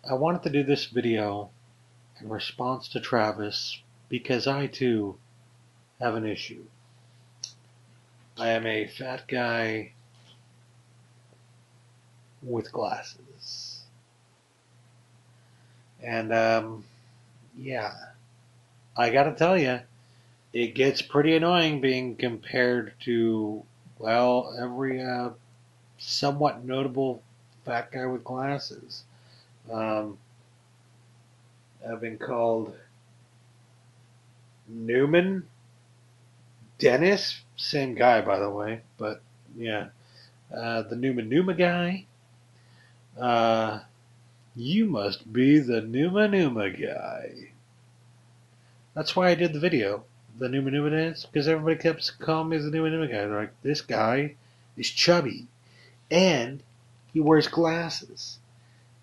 I wanted to do this video in response to Travis because I too have an issue. I am a fat guy with glasses. And, yeah, I gotta tell you, it gets pretty annoying being compared to, well, every somewhat notable fat guy with glasses. Um, I've been called Newman, Dennis, same guy by the way, but yeah, the Numa guy. Uh, you must be the Numa guy. That's why I did the video, the Numa dance, because everybody kept calling me the Numa guy. They're like, this guy is chubby, and he wears glasses.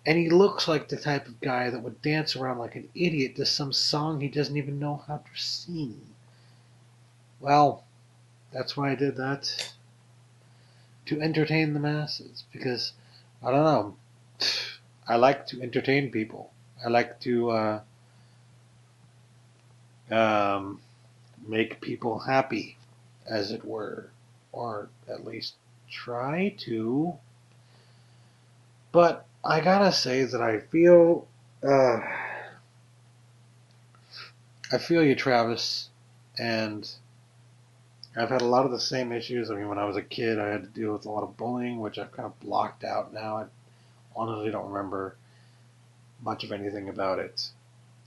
And he looks like the type of guy that would dance around like an idiot to some song he doesn't even know how to sing. Well, that's why I did that. To entertain the masses. Because, I don't know, I like to entertain people. I like to make people happy, as it were. Or at least try to. But I gotta say that I feel you, Travis, and I've had a lot of the same issues. I mean, when I was a kid, I had to deal with a lot of bullying, which I've kind of blocked out now. I honestly don't remember much of anything about it.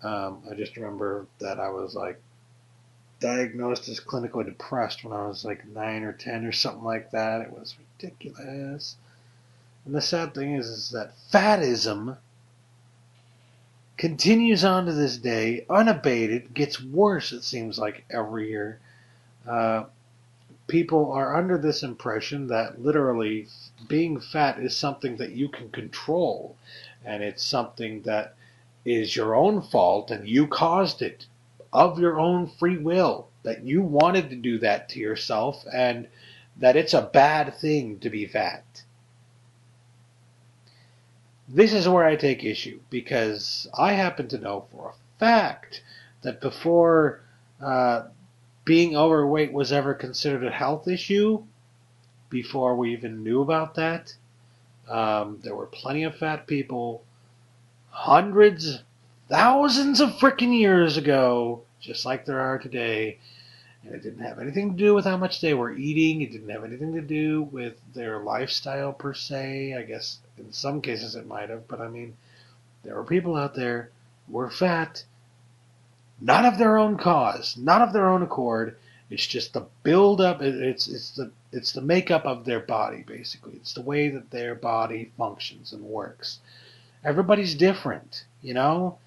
I just remember that I was like diagnosed as clinically depressed when I was like 9 or 10 or something like that. It was ridiculous. And the sad thing is that FATISM continues on to this day, unabated, gets worse, it seems like, every year. People are under this impression that literally being fat is something that you can control, and it's something that is your own fault, and you caused it of your own free will, that you wanted to do that to yourself, and that it's a bad thing to be fat. This is where I take issue, because I happen to know for a fact that before being overweight was ever considered a health issue, before we even knew about that, there were plenty of fat people hundreds, thousands of freaking years ago, just like there are today. And it didn't have anything to do with how much they were eating. It didn't have anything to do with their lifestyle per se. I guess in some cases it might have, but I mean, there were people out there who were fat, not of their own cause, not of their own accord. It's just the build-up. It's the makeup of their body, basically. It's the way that their body functions and works. Everybody's different, you know?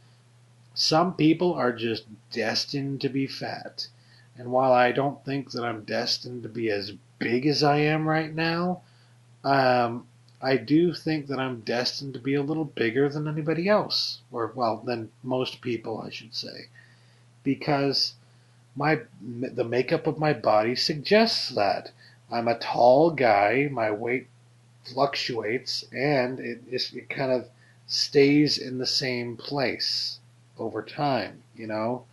Some people are just destined to be fat. And while I don't think that I'm destined to be as big as I am right now, I do think that I'm destined to be a little bigger than anybody else. Or, well, than most people, I should say. Because the makeup of my body suggests that. I'm a tall guy, my weight fluctuates, and it kind of stays in the same place over time, you know?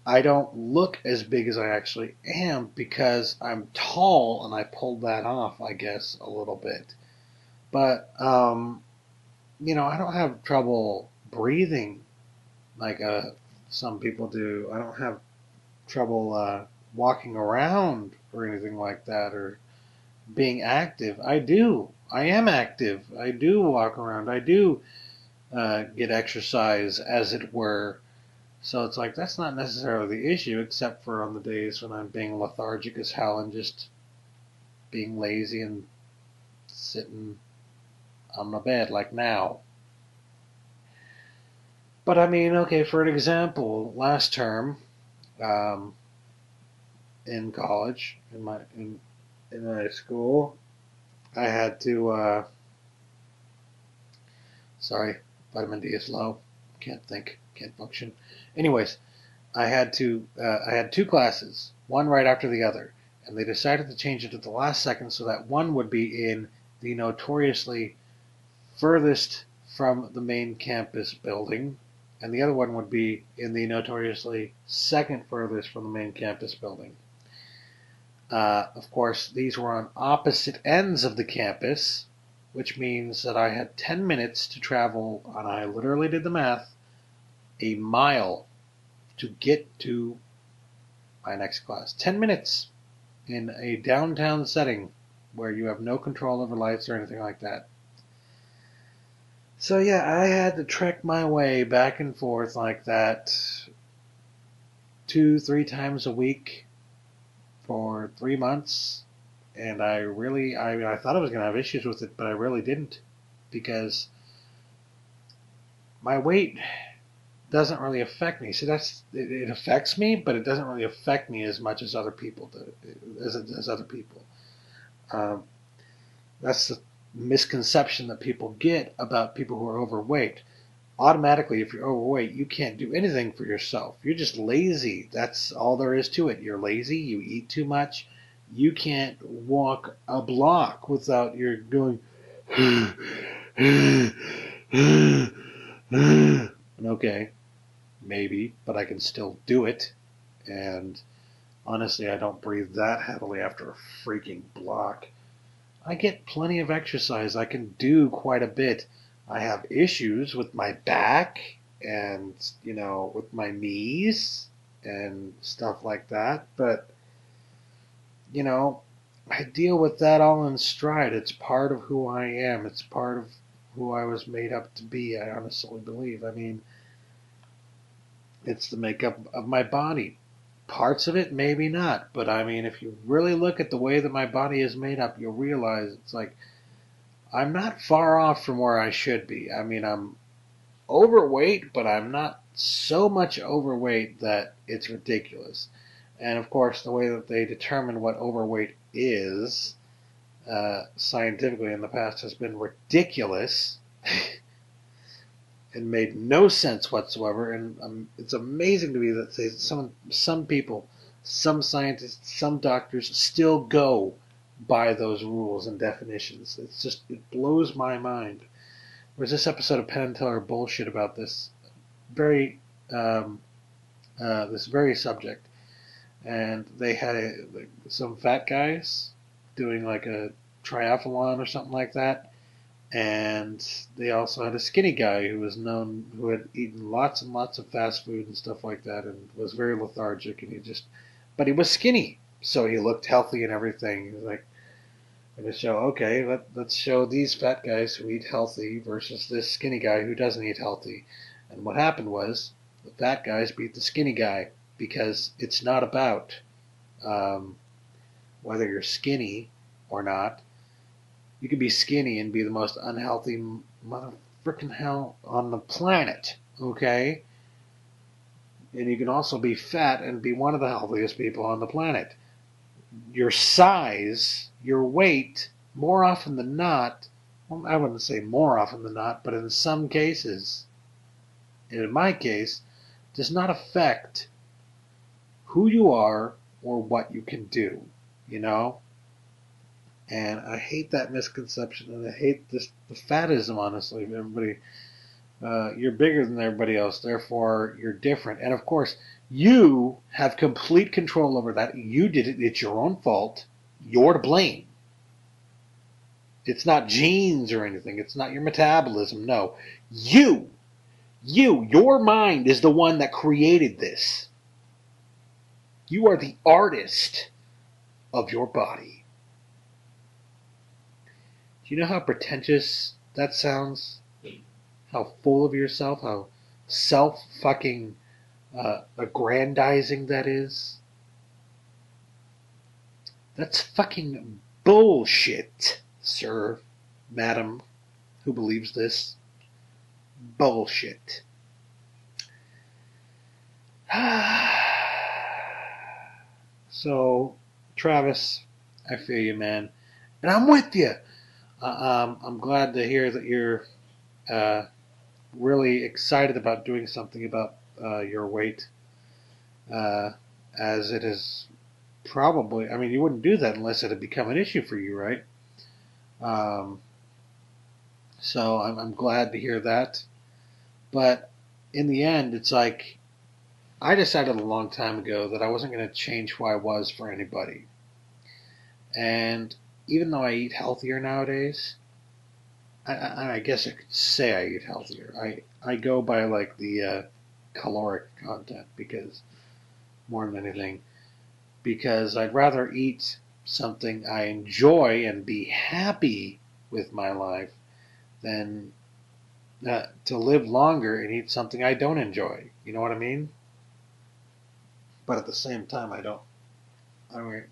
I don't look as big as I actually am because I'm tall and I pulled that off, I guess, a little bit. But, you know, I don't have trouble breathing like some people do. I don't have trouble walking around or anything like that, or being active. I do. I am active. I do walk around. I do get exercise, as it were. So it's like, that's not necessarily the issue, except for on the days when I'm being lethargic as hell and just being lazy and sitting on the bed like now. But I mean, okay, for an example, last term, in college, in my school, I had to, sorry, vitamin D is low, can't think, can't function. Anyways, I had two classes, one right after the other, and they decided to change it at the last second so that one would be in the notoriously furthest from the main campus building, and the other one would be in the notoriously second furthest from the main campus building. Of course, these were on opposite ends of the campus, which means that I had 10 minutes to travel, and I literally did the math, a mile to get to my next class. 10 minutes in a downtown setting where you have no control over lights or anything like that. So yeah, I had to trek my way back and forth like that 2-3 times a week for 3 months, and I thought I was going to have issues with it, but I really didn't, because my weight doesn't really affect me. See, it affects me, but it doesn't really affect me as much as other people do. As other people, that's the misconception that people get about people who are overweight. Automatically, if you're overweight, you can't do anything for yourself. You're just lazy. That's all there is to it. You're lazy. You eat too much. You can't walk a block without you're going. Okay, maybe, but I can still do it. And honestly, I don't breathe that heavily after a freaking block. I get plenty of exercise. I can do quite a bit. I have issues with my back and, with my knees and stuff like that. But, I deal with that all in stride. It's part of who I am. It's part of who I was made up to be, I honestly believe. I mean, it's the makeup of my body. Parts of it, maybe not. But, I mean, if you really look at the way that my body is made up, you'll realize it's like I'm not far off from where I should be. I mean, I'm overweight, but I'm not so much overweight that it's ridiculous. And of course, the way that they determine what overweight is scientifically in the past has been ridiculous and made no sense whatsoever. And it's amazing to me that some people, some scientists, some doctors still go by those rules and definitions. It blows my mind. There's this episode of Penn and Teller bullshit about this very subject, and they had some fat guys doing like a triathlon or something like that, and they also had a skinny guy who had eaten lots and lots of fast food and stuff like that, and was very lethargic, but he was skinny, so he looked healthy and everything. He was like, going to show, okay, let's show these fat guys who eat healthy versus this skinny guy who doesn't eat healthy. And what happened was the fat guys beat the skinny guy, because it's not about whether you're skinny or not. You can be skinny and be the most unhealthy mother frickin' hell on the planet, okay? And you can also be fat and be one of the healthiest people on the planet. Your size, your weight, more often than not, well, I wouldn't say more often than not, but in some cases, and in my case, does not affect who you are or what you can do, And I hate that misconception, and I hate the fatism, honestly. Everybody, you're bigger than everybody else, therefore you're different. And of course, you have complete control over that. You did it. It's your own fault. You're to blame. It's not genes or anything. It's not your metabolism. No. Your mind is the one that created this. You are the artist of your body. Do you know how pretentious that sounds? How full of yourself? How self-fucking aggrandizing that is? That's fucking bullshit, sir, madam, who believes this. Bullshit. So, Travis, I feel you, man. And I'm with you. I'm glad to hear that you're really excited about doing something about your weight, as it is probably, I mean, you wouldn't do that unless it had become an issue for you, right? So I'm glad to hear that. But in the end, it's like I decided a long time ago that I wasn't going to change who I was for anybody. And even though I eat healthier nowadays, I guess I could say I eat healthier. I go by like the caloric content because more than anything, because I'd rather eat something I enjoy and be happy with my life than to live longer and eat something I don't enjoy. You know what I mean? But at the same time, I don't. I mean,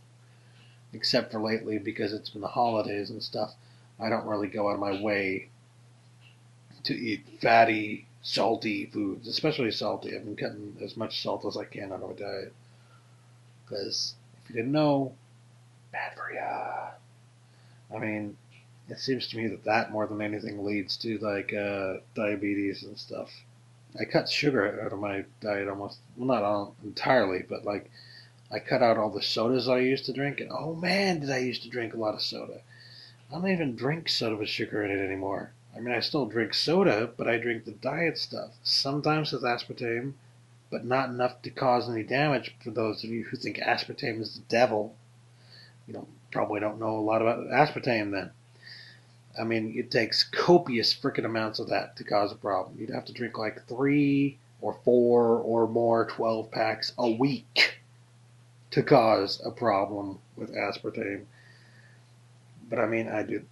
except for lately because it's been the holidays and stuff. I don't really go out of my way to eat fatty, salty foods, especially salty. I've been cutting as much salt as I can out of my diet because if you didn't know, bad for ya. I mean, it seems to me that more than anything leads to like diabetes and stuff. I cut sugar out of my diet almost, well, not all entirely, but like I cut out all the sodas I used to drink, and oh man, did I used to drink a lot of soda. I don't even drink soda with sugar in it anymore. I mean, I still drink soda, but I drink the diet stuff. Sometimes with aspartame, but not enough to cause any damage. For those of you who think aspartame is the devil, probably don't know a lot about aspartame then. I mean, it takes copious frickin' amounts of that to cause a problem. You'd have to drink like 3 or 4 or more 12 packs a week to cause a problem with aspartame. But I mean, I do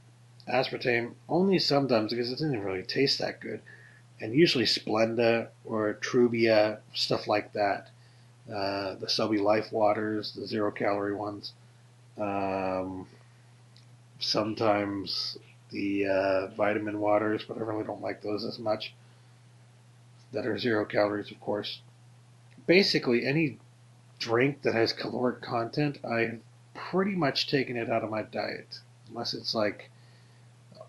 aspartame only sometimes because it doesn't really taste that good. And usually Splenda or Trubia, stuff like that. The Sobe Life Waters, the 0-calorie ones. Sometimes the vitamin waters, but I really don't like those as much. That are 0 calories, of course. Basically, any drink that has caloric content, I have pretty much taken it out of my diet. Unless it's like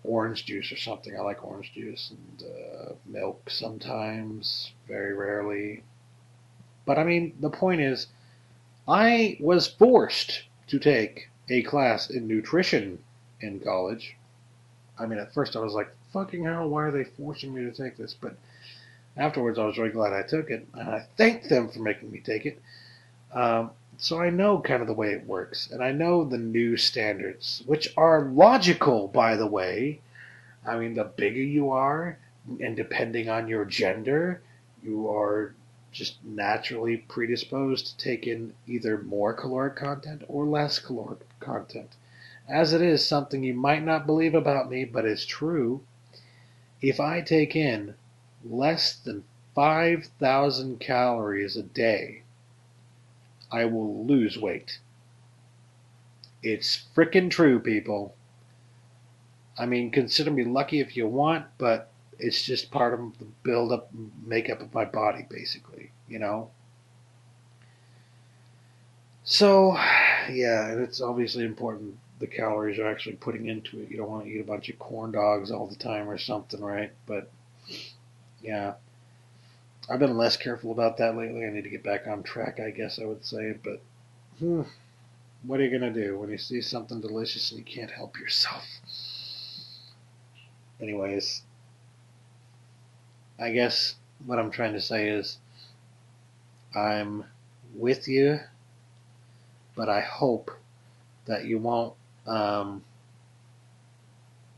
orange juice or something. I like orange juice and milk sometimes, very rarely. But I mean, the point is, I was forced to take a class in nutrition in college. I mean, at first I was like, fucking hell, why are they forcing me to take this? But afterwards I was really glad I took it, and I thanked them for making me take it. So I know kind of the way it works, and I know the new standards, which are logical, by the way. I mean, the bigger you are, and depending on your gender, you are just naturally predisposed to take in either more caloric content or less caloric content. As it is, something you might not believe about me, but it's true. If I take in less than 5,000 calories a day, I will lose weight. It's frickin' true, people. I mean, consider me lucky if you want, but it's just part of the build-up, makeup of my body, basically, So, yeah, and it's obviously important the calories are actually putting into it. You don't want to eat a bunch of corn dogs all the time or something, right? But, yeah, I've been less careful about that lately. I need to get back on track, I guess I would say. But, what are you going to do when you see something delicious and you can't help yourself? Anyways, I guess what I'm trying to say is I'm with you, but I hope that you won't,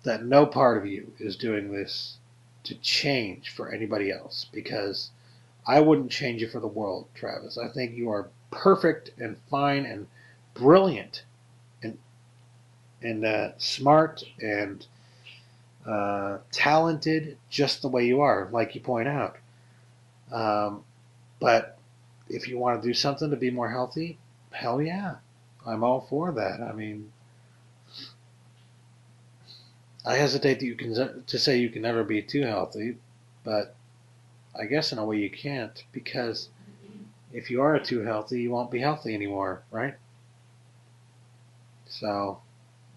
that no part of you is doing this to change for anybody else, because I wouldn't change it for the world, Travis. I think you are perfect and fine and brilliant and smart and talented just the way you are, like you point out. But if you want to do something to be more healthy, hell yeah, I'm all for that. I mean, I hesitate to say you can never be too healthy, but I guess in a way you can't, because if you are too healthy, you won't be healthy anymore, right? So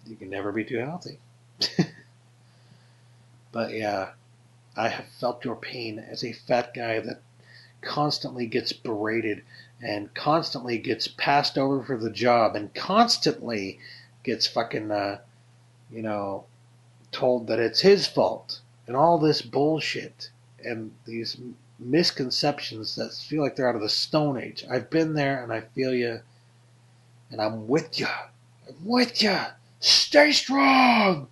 you can never be too healthy. But yeah, I have felt your pain as a fat guy that constantly gets berated and constantly gets passed over for the job and constantly gets fucking, told that it's his fault and all this bullshit and these misconceptions that feel like they're out of the Stone Age. I've been there and I feel you and I'm with you. I'm with you. Stay strong.